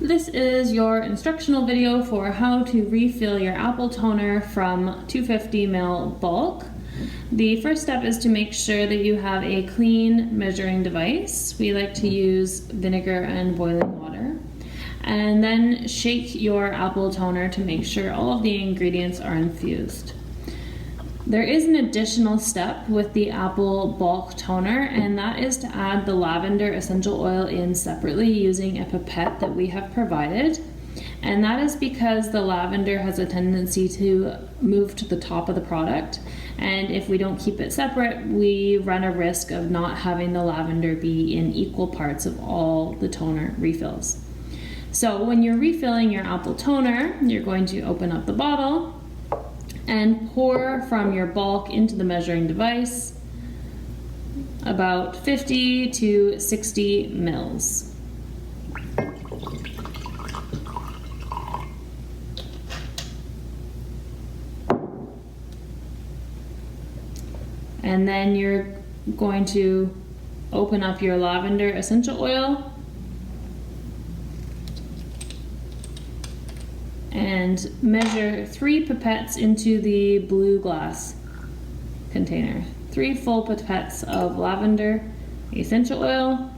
This is your instructional video for how to refill your apple toner from 250 ml bulk. The first step is to make sure that you have a clean measuring device. We like to use vinegar and boiling water. And then shake your apple toner to make sure all of the ingredients are infused. There is an additional step with the apple bulk toner, and that is to add the lavender essential oil in separately using a pipette that we have provided. And that is because the lavender has a tendency to move to the top of the product, and if we don't keep it separate, we run a risk of not having the lavender be in equal parts of all the toner refills. So when you're refilling your apple toner, you're going to open up the bottle and pour from your bulk into the measuring device about 50 to 60 mils. And then you're going to open up your lavender essential oil and measure 3 pipettes into the blue glass container. 3 full pipettes of lavender essential oil.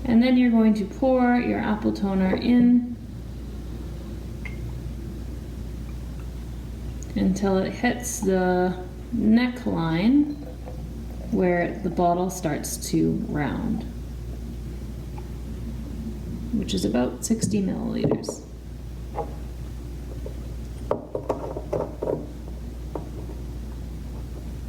And then you're going to pour your apple toner in until it hits the neckline where the bottle starts to round, which is about 60 milliliters.